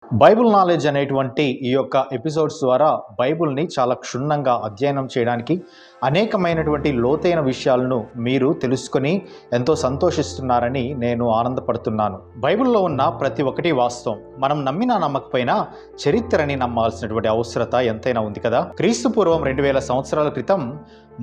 Bible knowledge అనేటువంటి ఈ యొక్క ఎపిసోడ్స్ ద్వారా బైబుల్ని చాలా క్షుణ్ణంగా అధ్యయనం చేయడానికి అనేకమైనటువంటి లోతైన విషయాలను మీరు తెలుసుకొని ఎంతో సంతోషిస్తున్నారని నేను ఆనందపడుతున్నాను. బైబిల్లో ఉన్న ప్రతి ఒక్కటి వాస్తవం. మనం నమ్మినా నమ్మకపోయినా చరిత్రని నమ్మాల్సినటువంటి అవసరత ఎంతైనా ఉంది కదా. క్రీస్తు పూర్వం 2000 సంవత్సరాల క్రితం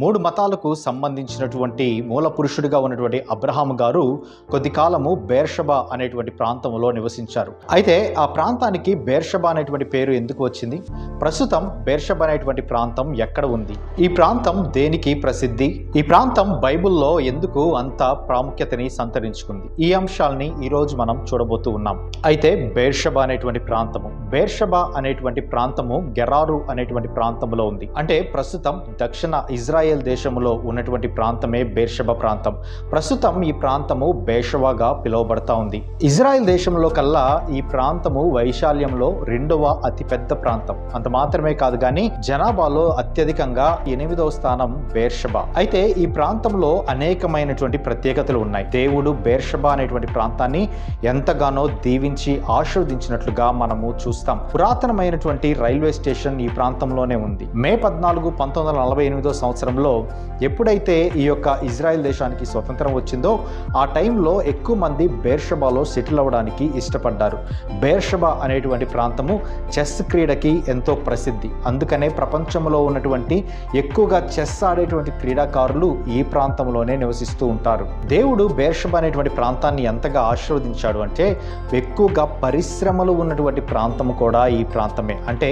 3 మతాలకు సంబంధించినటువంటి మూల పురుషుడిగా ఉన్నటువంటి అబ్రహాము గారు కొద్ది కాలము బేర్షబా అనేటువంటి ప్రాంతంలో నివసించారు. అయితే ఆ ప్రాంతానికి బేర్షబా అనేటువంటి పేరు ఎందుకు వచ్చింది? ప్రస్తుతం బేర్షబా అనేటువంటి ప్రాంతం ఎక్కడ ఉంది? ఈ ప్రాంతం దేనికి ప్రసిద్ధి? ఈ ప్రాంతం బైబిల్లో ఎందుకు అంత ప్రాముఖ్యతని సంతరించుకుంది? ఈ అంశాలని ఈరోజు మనం చూడబోతూ ఉన్నాం. అయితే బేర్షబా అనేటువంటి ప్రాంతము గెరారు అనేటువంటి ప్రాంతంలో ఉంది. అంటే ప్రస్తుతం దక్షిణ ఇజ్రాయెల్ దేశంలో ఉన్నటువంటి ప్రాంతమే బేర్షబా ప్రాంతం. ప్రస్తుతం ఈ ప్రాంతము బేర్షబాగా పిలువబడతా ఉంది. ఇజ్రాయెల్ దేశంలో కల్లా ఈ ప్రాంతము వైశాల్యంలో 2వ అతిపెద్ద ప్రాంతం. అంత మాత్రమే కాదు కానీ జనాభాలో అత్యధికంగా 8వ స్థానం బేర్షబా. అయితే ఈ ప్రాంతంలో అనేకమైనటువంటి ప్రత్యేకతలు ఉన్నాయి. దేవుడు బేర్షబా అనేటువంటి ప్రాంతాన్ని ఎంతగానో దీవించి ఆశీర్వదించినట్లుగా మనము చూస్తాం. పురాతనమైనటువంటి రైల్వే స్టేషన్ ఈ ప్రాంతంలోనే ఉంది. మే 14, 1948 సంవత్సరంలో ఎప్పుడైతే ఈ యొక్క ఇజ్రాయెల్ దేశానికి స్వతంత్రం వచ్చిందో ఆ టైంలో ఎక్కువ మంది బేర్షబాలో సెటిల్ అవ్వడానికి ఇష్టపడ్డారు. బేర్షబా అనేటువంటి ప్రాంతము చెస్ క్రీడకి ఎంతో ప్రసిద్ధి. అందుకనే ప్రపంచంలో ఉన్నటువంటి ఎక్కువగా చెస్ ఆడేటువంటి క్రీడాకారులు ఈ ప్రాంతంలోనే నివసిస్తూ ఉంటారు. దేవుడు బేర్షబా అనేటువంటి ప్రాంతాన్ని ఎంతగా ఆశీర్వదించాడు అంటే ఎక్కువగా పరిశ్రమలు ఉన్నటువంటి ప్రాంతము కూడా ఈ ప్రాంతమే. అంటే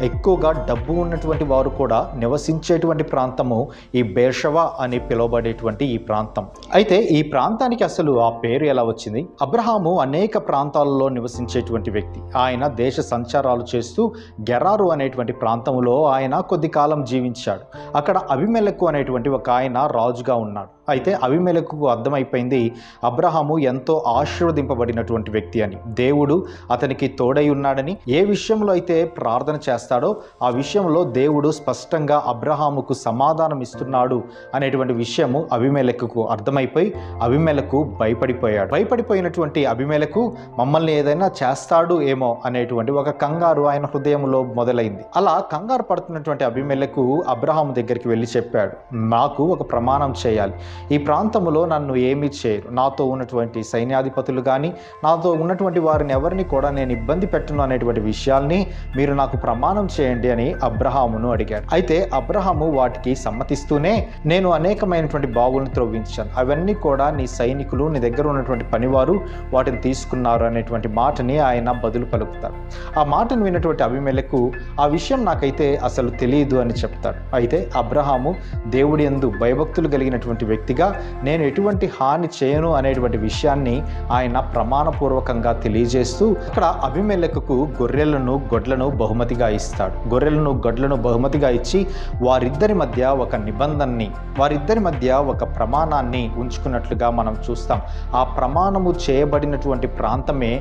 ఎక్కువగా డబ్బు ఉన్నటువంటి వారు కూడా నివసించేటువంటి ప్రాంతము ఈ బేర్షబా అని పిలువబడేటువంటి ఈ ప్రాంతం. అయితే ఈ ప్రాంతానికి అసలు ఆ పేరు ఎలా వచ్చింది? అబ్రహాము అనేక ప్రాంతాలలో నివసించేటువంటి వ్యక్తి. ఆయన దేశ సంచారాలు చేస్తూ గెరారు అనేటువంటి ప్రాంతంలో ఆయన కొద్ది కాలం జీవించాడు. అక్కడ అబీమెలెకు అనేటువంటి ఒక ఆయన రాజుగా ఉన్నాడు. అయితే అబీమెలెకుకు అర్థమైపోయింది అబ్రహాము ఎంతో ఆశీర్వదింపబడినటువంటి వ్యక్తి అని. దేవుడు అతనికి తోడై ఉన్నాడని, ఏ విషయంలో అయితే ప్రార్థన చేస్తాడో ఆ విషయంలో దేవుడు స్పష్టంగా అబ్రహాముకు సమాధానం ఇస్తున్నాడు అనేటువంటి విషయము అబీమెలెకుకు అర్థమైపోయి అబీమెలెకు భయపడిపోయినటువంటి అబీమెలెకు మమ్మల్ని ఏదైనా చేస్తాడు ఏమో అనేటువంటి ఒక కంగారు ఆయన హృదయంలో మొదలైంది. అలా కంగారు పడుతున్నటువంటి అబీమెలెకు అబ్రహాము దగ్గరికి వెళ్ళి చెప్పాడు, నాకు ఒక ప్రమాణం చేయాలి. ఈ ప్రాంతంలో నన్ను ఏమీ చేయరు. నాతో ఉన్నటువంటి సైన్యాధిపతులు కానీ నాతో ఉన్నటువంటి వారిని ఎవరిని కూడా నేను ఇబ్బంది పెట్టను అనేటువంటి విషయాల్ని మీరు నాకు ప్రమాణం చేయండి అని అబ్రహామును అడిగాడు. అయితే అబ్రహాము వాటికి సమ్మతిస్తూనే నేను అనేకమైనటువంటి బావులను త్రవ్వించాను, అవన్నీ కూడా నీ సైనికులు నీ దగ్గర ఉన్నటువంటి పనివారు వాటిని తీసుకున్నారు అనేటువంటి మాటని ఆయన బదులు పలుకుతాడు. ఆ మాటను విన్నటువంటి అబీమెలెకు ఆ విషయం నాకైతే అసలు తెలియదు అని చెప్తాడు. అయితే అబ్రహాము దేవుడి యందు భయభక్తులు కలిగినటువంటి వ్యక్తిగా నేను ఎటువంటి హాని చేయను అనేటువంటి విషయాన్ని ఆయన ప్రమాణపూర్వకంగా తెలియజేస్తూ అక్కడ అబీమెలెకుకు గొర్రెలను గొడ్లను బహుమతిగా ఇస్తాడు. గొర్రెలను గొడ్లను బహుమతిగా ఇచ్చి వారిద్దరి మధ్య ఒక నిబంధనని, వారిద్దరి మధ్య ఒక ప్రమాణాన్ని ఉంచుకున్నట్లుగా మనం చూస్తాం. ఆ ప్రమాణము చేయబడినటువంటి ప్రాంతమే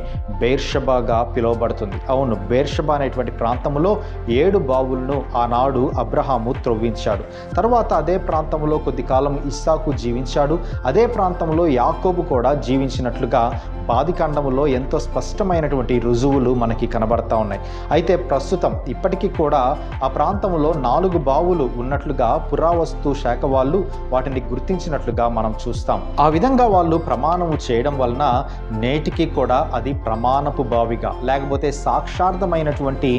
బేర్షబాగా పిలువబడుతుంది. అవును, బేర్షబా అనేటువంటి ప్రాంతంలో 7 బావులను ఆనాడు అబ్రహాము త్రవ్వించాడు. తర్వాత అదే ప్రాంతంలో కొద్ది కాలం ఇస్సాకు జీవించాడు. అదే ప్రాంతంలో యాకోబు కూడా జీవించినట్లుగా ఆదికాండములో ఎంతో స్పష్టమైనటువంటి రుజువులు మనకి కనబడతా ఉన్నాయి. అయితే ప్రస్తుతం ఇప్పటికీ కూడా ఆ ప్రాంతంలో 4 బావులు ఉన్నట్లుగా పురావస్తు శాఖ వాళ్ళు వాటిని గుర్తించినట్లుగా మనం చూస్తాం. ఆ విధంగా వాళ్ళు ప్రమాణము చేయడం వలన నేటికి కూడా అది ప్రమాణపు బావిగా లేకపోతే సాక్షార్థమైనటువంటి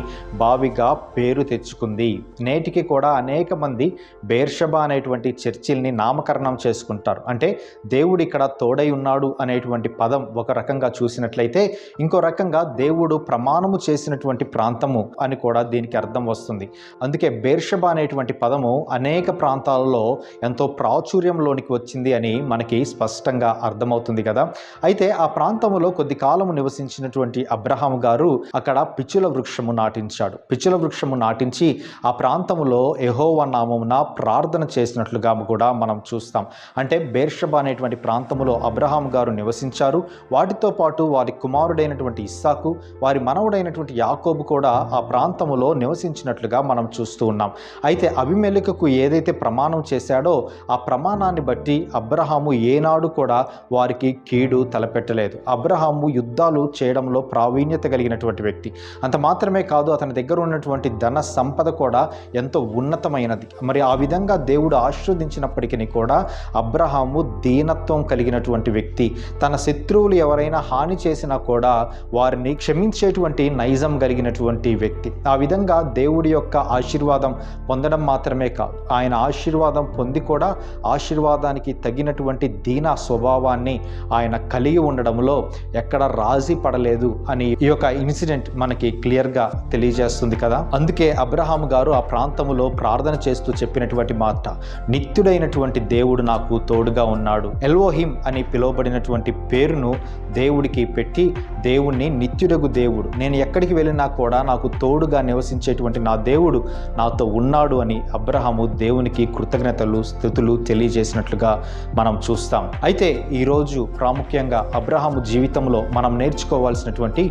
బావిగా పేరు తెచ్చుకుంది. నేటికి కూడా అనేక మంది బేర్షబా అనేటువంటి చర్చిల్ని నామకరణం చేసుకుంటారు. అంటే దేవుడు ఇక్కడ తోడై ఉన్నాడు అనేటువంటి పదం ఒక రకంగా చూసినట్లయితే ఇంకో రకంగా దేవుడు ప్రమాణము చేసినటువంటి ప్రాంతము అని కూడా దీనికి అర్థం వస్తుంది. అందుకే బేర్షబా అనేటువంటి పదము అనేక ప్రాంతాలలో ఎంతో ప్రాచుర్యంలోనికి వచ్చింది అని మనకి స్పష్టంగా అర్థమవుతుంది కదా. అయితే ఆ ప్రాంతంలో కొద్ది కాలము నివసించినటువంటి అబ్రహాము గారు అక్కడ పిచ్చుల వృక్షము నాటించాడు. పిచ్చుల వృక్షము నాటించి ఆ ప్రాంతములో యెహోవా నామమున ప్రార్థన చేసినట్లుగా కూడా మనం చూస్తాం. అంటే బేర్షబా అనేటువంటి ప్రాంతంలో అబ్రహాం గారు నివసించారు. వాటితో పాటు వారి కుమారుడైనటువంటి ఇస్సాకు, వారి మనవడైనటువంటి యాకోబు కూడా ఆ ప్రాంతములో నివసించినట్లుగా మనం చూస్తూ ఉన్నాం. అయితే అబీమెలెకుకు ఏదైతే ప్రమాణం చేశాడో ఆ ప్రమాణాన్ని బట్టి అబ్రహాము ఏనాడు కూడా వారికి కీడు తలపెట్టలేదు. అబ్రహాము యుద్ధాలు చేయడంలో ప్రావీణ్యత కలిగినటువంటి వ్యక్తి. అంత మాత్రమే కాదు, అతని దగ్గర ఉన్నటువంటి ధన సంపద కూడా ఎంతో ఉన్నతమైనది. మరి ఆ విధంగా దేవుడు ఆశీర్వదించినప్పటికీ కూడా అబ్రహాము దీనత్వం కలిగినటువంటి వ్యక్తి. తన శత్రువులు ఎవరైనా హాని చేసినా కూడా వారిని క్షమించేటువంటి నైజం కలిగినటువంటి వ్యక్తి. ఆ విధంగా దేవుడి యొక్క ఆశీర్వాదం పొందడం మాత్రమే కాదు, ఆయన ఆశీర్వాదం పొంది కూడా ఆశీర్వాదానికి తగినటువంటి దీన స్వభావాన్ని ఆయన కలిగి ఉండడంలో ఎక్కడ రాజీ పడలేదు అని ఈ యొక్క ఇన్సిడెంట్ మనకి క్లియర్గా తెలియజేస్తుంది కదా. అందుకే అబ్రహాం గారు ఆ ప్రాంతంలో ప్రార్థన చేస్తూ చెప్పినటువంటి మాట, నిత్యుడైనటువంటి దేవుడు నాకు తోడుగా ఉన్నాడు. ఎల్వోహిం అని పిలువబడినటువంటి పేరును దేవుడికి పెట్టి, దేవుణ్ణి నిత్యుడగు దేవుడు, నేను ఎక్కడికి వెళ్ళినా కూడా నాకు తోడుగా నివసించేటువంటి నా దేవుడు నాతో ఉన్నాడు అని అబ్రహాము దేవునికి కృతజ్ఞతలు స్తుతులు తెలియజేసినట్లుగా మనం చూస్తాం. అయితే ఈరోజు ప్రాముఖ్యంగా అబ్రహాము జీవితంలో మనం నేర్చుకోవాల్సినటువంటి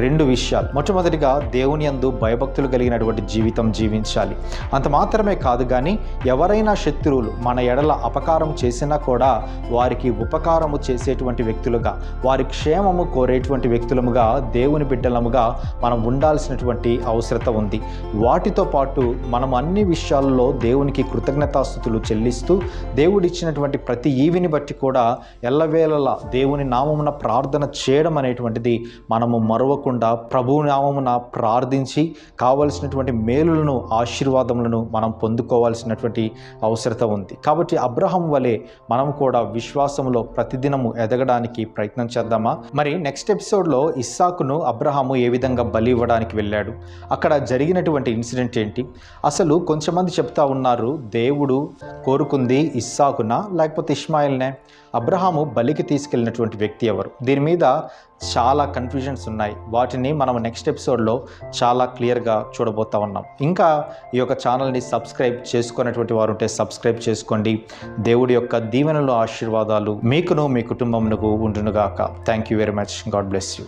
2 విషయాలు. మొట్టమొదటిగా దేవుని యందు భయభక్తులు కలిగినటువంటి జీవితం జీవించాలి. అంత మాత్రమే కాదు కానీ ఎవరైనా శత్రువులు మన ఎడల అపకారం చేసినా కూడా వారికి ఉపకారము చేసేటువంటి వ్యక్తులుగా, వారి క్షేమము కోరేటువంటి వ్యక్తులముగా, దేవుని బిడ్డలముగా మనం ఉండాల్సినటువంటి అవసరత ఉంది. వాటితో పాటు మనం అన్ని విషయాల్లో దేవునికి కృతజ్ఞతాస్తుతులు చెల్లిస్తూ దేవుడిచ్చినటువంటి ప్రతి ఈవిని బట్టి కూడా ఎల్లవేళలా దేవుని నామమున ప్రార్థన చేయడం అనేటువంటిది మనము మరవకుండా ప్రభువు నామమున ప్రార్థించి కావలసినటువంటి మేలులను ఆశీర్వాదములను మనం పొందుకోవాల్సినటువంటి అవసరత ఉంది. కాబట్టి అబ్రహాం వలె మనం కూడా విశ్వాసంలో ప్రతిదినము ఎదగడానికి ప్రయత్నం చేద్దామా? మరి నెక్స్ట్ ఎపిసోడ్లో ఇస్సాకును అబ్రహాము ఏ విధంగా బలి ఇవ్వడానికి వెళ్ళాడు, అక్కడ జరిగినటువంటి ఇన్సిడెంట్ ఏంటి? అసలు కొంచెమంది చెప్తా ఉన్నారు దేవుడు కోరుకుంది ఇస్సాకునా లేకపోతే ఇష్మాయిల్నే? అబ్రహాము బలికి తీసుకెళ్ళినటువంటి వ్యక్తి ఎవరు? దీని మీద చాలా కన్ఫ్యూజన్స్ ఉన్నాయి. వాటిని మనం నెక్స్ట్ ఎపిసోడ్లో చాలా క్లియర్గా చూడబోతా ఉన్నాం. ఇంకా ఈ యొక్క ఛానల్ని సబ్స్క్రైబ్ చేసుకున్నటువంటి వారు ఉంటే సబ్స్క్రైబ్ చేసుకోండి. దేవుడి యొక్క దీవెనలు ఆశీర్వాదాలు మీకును మీ కుటుంబమునకు ఉండునుగాక. Thank you very much. God bless you.